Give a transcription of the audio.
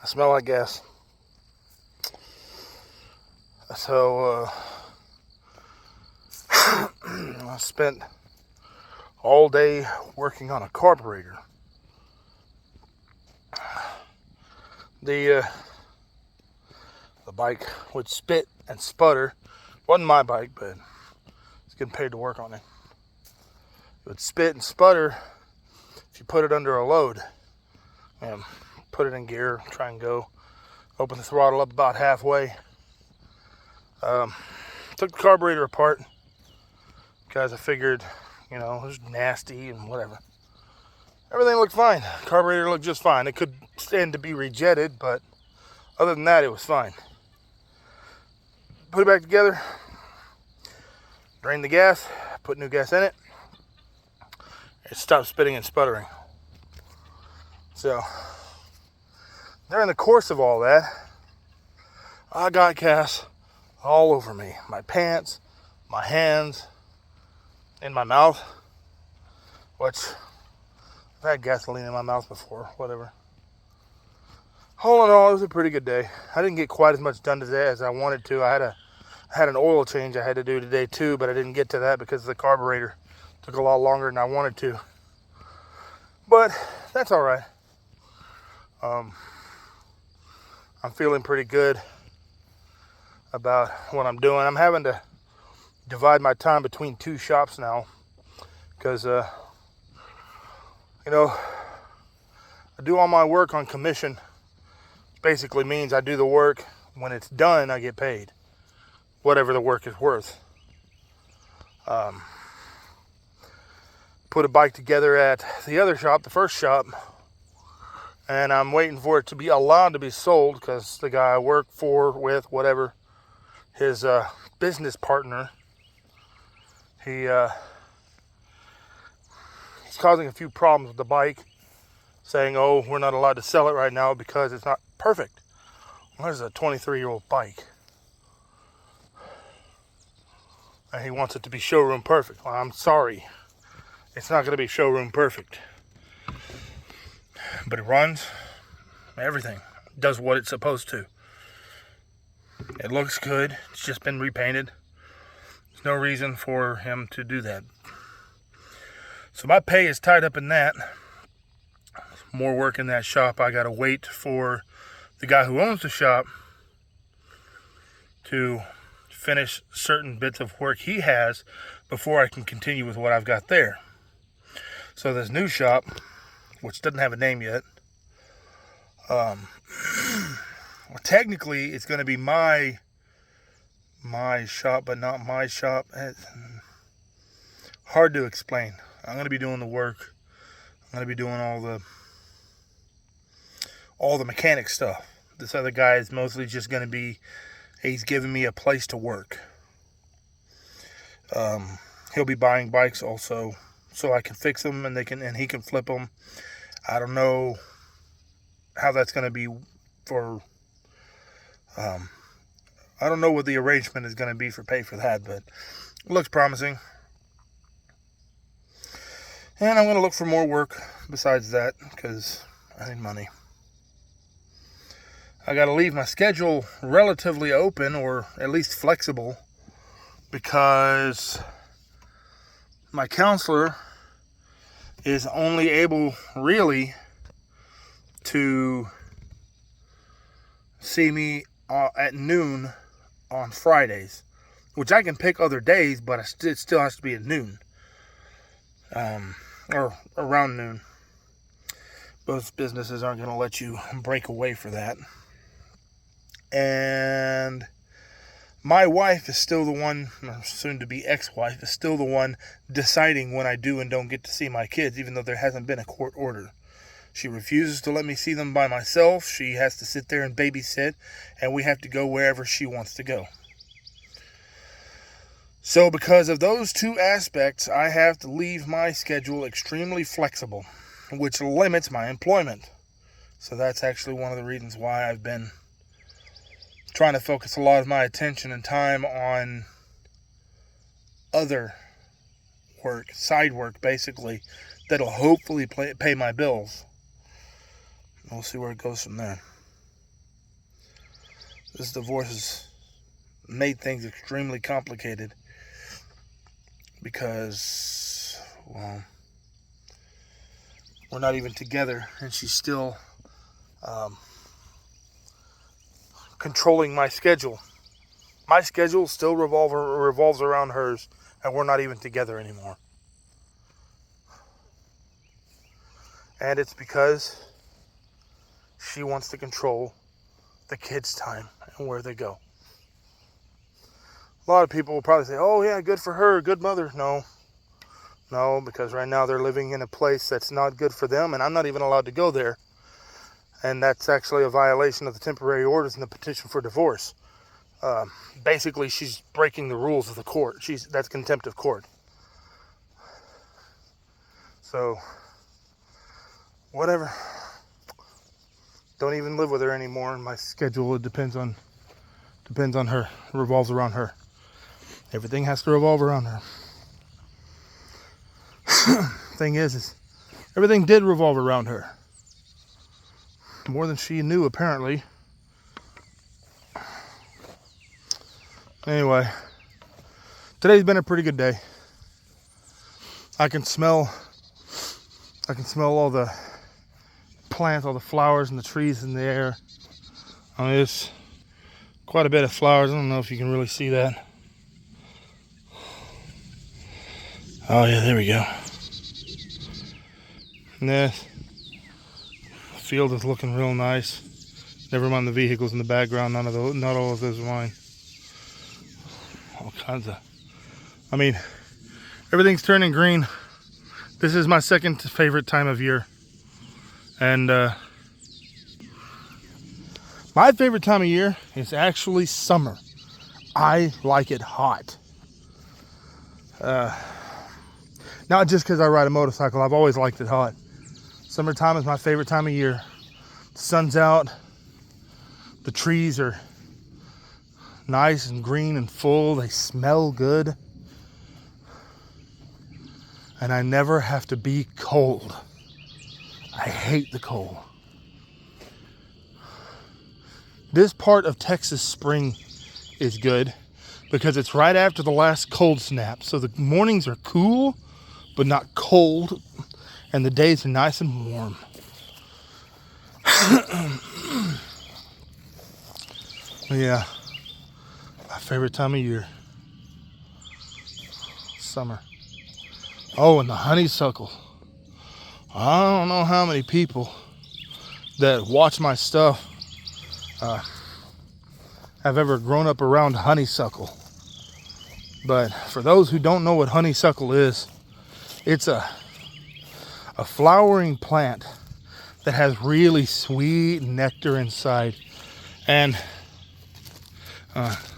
I smell like gas. So I spent all day working on a carburetor. The bike would spit and sputter. Wasn't my bike, but I was getting paid to work on it. It would spit and sputter if you put it under a load. And put it in gear, try and go. Open the throttle up about halfway. Took the carburetor apart because I figured, it was nasty and whatever. Everything looked fine. Carburetor looked just fine. It could stand to be rejetted, but other than that, it was fine. Put it back together, drained the gas, put new gas in it. It stopped spitting and sputtering. So, during the course of all that, I got gas all over me. My pants, my hands, in my mouth, which I've had gasoline in my mouth before, whatever. All in all, it was a pretty good day. I didn't get quite as much done today as I wanted to. I had an oil change I had to do today too, but I didn't get to that because the carburetor took a lot longer than I wanted to. But that's all right. I'm feeling pretty good about what I'm doing. I'm having to divide my time between two shops now because, I do all my work on commission. Which basically means I do the work. When it's done, I get paid. Whatever the work is worth. Put a bike together at the other shop, the first shop, and I'm waiting for it to be allowed to be sold because the guy I work with, whatever, his business partner, he's causing a few problems with the bike, saying, oh, we're not allowed to sell it right now because it's not perfect. Well, there's a 23-year-old bike. And he wants it to be showroom perfect. Well, I'm sorry. It's not going to be showroom perfect. But it runs, everything. It does what it's supposed to. It looks good. It's just been repainted. There's no reason for him to do that. So my pay is tied up in that. More work in that shop. I got to wait for the guy who owns the shop to finish certain bits of work he has before I can continue with what I've got there. So this new shop, which doesn't have a name yet, technically it's going to be my shop, but not my shop. It's hard to explain. I'm going to be doing the work. I'm going to be doing all the mechanic stuff. This other guy is mostly just going to be, he's giving me a place to work. He'll be buying bikes also, so I can fix them and he can flip them. I don't know how that's going to be for. I don't know what the arrangement is going to be for pay for that, but it looks promising. And I'm going to look for more work besides that because I need money. I got to leave my schedule relatively open, or at least flexible, because my counselor is only able really to see me at noon on Fridays, which I can pick other days, but it still has to be at noon, or around noon. Most businesses aren't going to let you break away for that. And my wife is still the one, or soon to be ex-wife, is still the one deciding when I do and don't get to see my kids, even though there hasn't been a court order. She refuses to let me see them by myself. She has to sit there and babysit, and we have to go wherever she wants to go. So because of those two aspects, I have to leave my schedule extremely flexible, which limits my employment. So that's actually one of the reasons why I've been trying to focus a lot of my attention and time on other work, side work basically, that'll hopefully pay my bills. We'll see where it goes from there. This divorce has made things extremely complicated because, well, we're not even together, and she's still controlling my schedule. My schedule still revolves around hers, and we're not even together anymore. And it's because she wants to control the kids' time and where they go. A lot of people will probably say, oh yeah, good for her, good mother. No, because right now they're living in a place that's not good for them, and I'm not even allowed to go there. And that's actually a violation of the temporary orders and the petition for divorce. Basically, she's breaking the rules of the court. That's contempt of court. So, whatever. Don't even live with her anymore. And my schedule, it depends on her. It revolves around her. Everything has to revolve around her. Thing is everything did revolve around her. More than she knew, apparently. Anyway, today's been a pretty good day. I can smell all the plants, all the flowers and the trees in the air. I mean, it's quite a bit of flowers. I don't know if you can really see that. Oh yeah, there we go. And the field is looking real nice. Never mind the vehicles in the background. Not all of those are mine. All kinds of. I mean, everything's turning green. This is my second favorite time of year. And my favorite time of year is actually summer. I like it hot. Not just because I ride a motorcycle. I've always liked it hot. Summertime is my favorite time of year. The sun's out. The trees are nice and green and full. They smell good. And I never have to be cold. I hate the cold. This part of Texas spring is good because it's right after the last cold snap. So the mornings are cool, but not cold. And the days are nice and warm. Yeah, my favorite time of year. Summer. Oh, and the honeysuckle. I don't know how many people that watch my stuff have ever grown up around honeysuckle. But for those who don't know what honeysuckle is, it's a flowering plant that has really sweet nectar inside. And